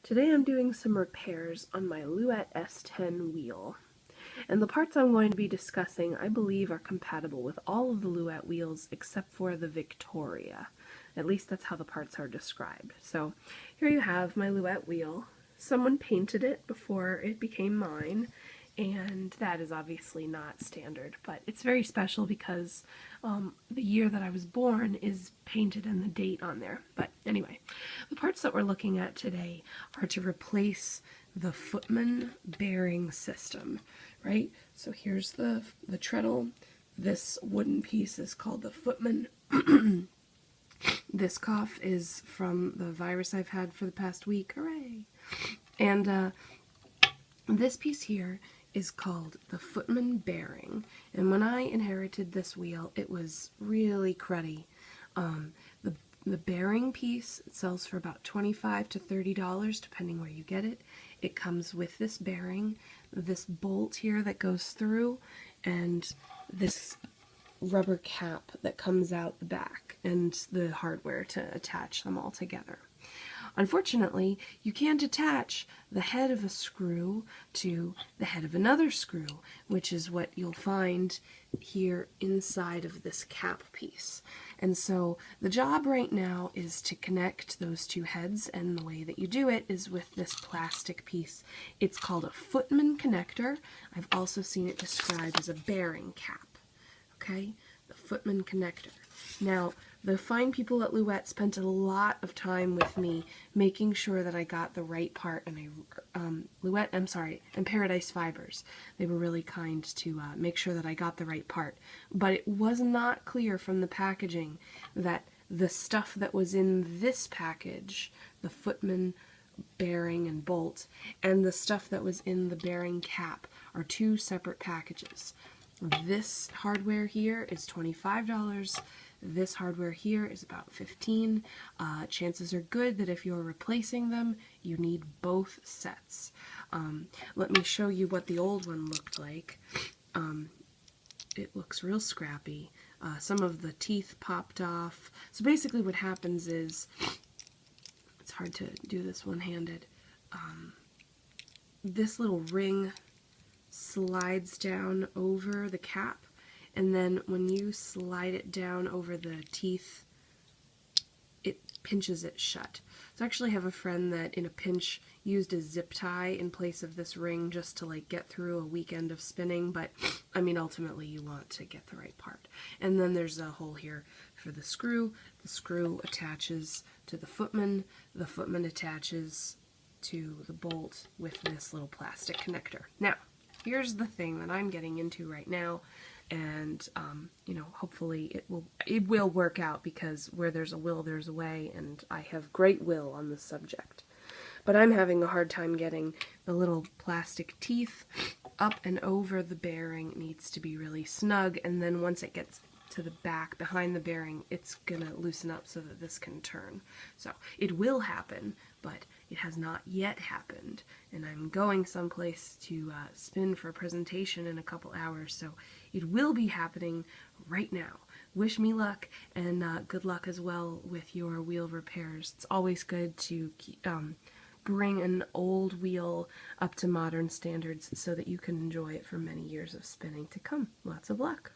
Today I'm doing some repairs on my Louet S10 wheel. And the parts I'm going to be discussing I believe are compatible with all of the Louet wheels except for the Victoria. At least that's how the parts are described. So here you have my Louet wheel. Someone painted it before it became mine, and that is obviously not standard, but it's very special because the year that I was born is painted and the date on there. But anyway, the parts that we're looking at today are to replace the Footman bearing system, right? So here's the treadle. This wooden piece is called the Footman. This cough is from the virus I've had for the past week. Hooray! And this piece here is called the Footman bearing. And when I inherited this wheel, it was really cruddy. The bearing piece sells for about $25 to $30 depending where you get it. It comes with this bearing, this bolt here that goes through, and this rubber cap that comes out the back, and the hardware to attach them all together. Unfortunately, you can't attach the head of a screw to the head of another screw, which is what you'll find here inside of this cap piece. And so the job right now is to connect those two heads, and the way that you do it is with this plastic piece. It's called a Footman connector. I've also seen it described as a bearing cap. Okay? The Footman connector. Now, the fine people at Louet spent a lot of time with me making sure that I got the right part, and and Paradise Fibers. They were really kind to make sure that I got the right part. But it was not clear from the packaging that the stuff that was in this package, the Footman bearing and bolt, and the stuff that was in the bearing cap are two separate packages. This hardware here is $25. This hardware here is about $15. Chances are good that if you're replacing them, you need both sets. Let me show you what the old one looked like. It looks real scrappy. Some of the teeth popped off. So basically what happens is, it's hard to do this one-handed, this little ring slides down over the cap, and then when you slide it down over the teeth, it pinches it shut. So I actually have a friend that in a pinch used a zip tie in place of this ring just to like get through a weekend of spinning, but I mean ultimately you want to get the right part. And then there's a hole here for the screw. The screw attaches to the Footman attaches to the bolt with this little plastic connector. Now, here's the thing that I'm getting into right now, and you know, hopefully it will work out, because where there's a will, there's a way, and I have great will on this subject. But I'm having a hard time getting the little plastic teeth up and over the bearing. It needs to be really snug, and then once it gets to the back behind the bearing, it's gonna loosen up so that this can turn. So it will happen, but it has not yet happened, and I'm going someplace to spin for a presentation in a couple hours, so it will be happening right now. Wish me luck, and good luck as well with your wheel repairs. It's always good to bring an old wheel up to modern standards so that you can enjoy it for many years of spinning to come. Lots of luck.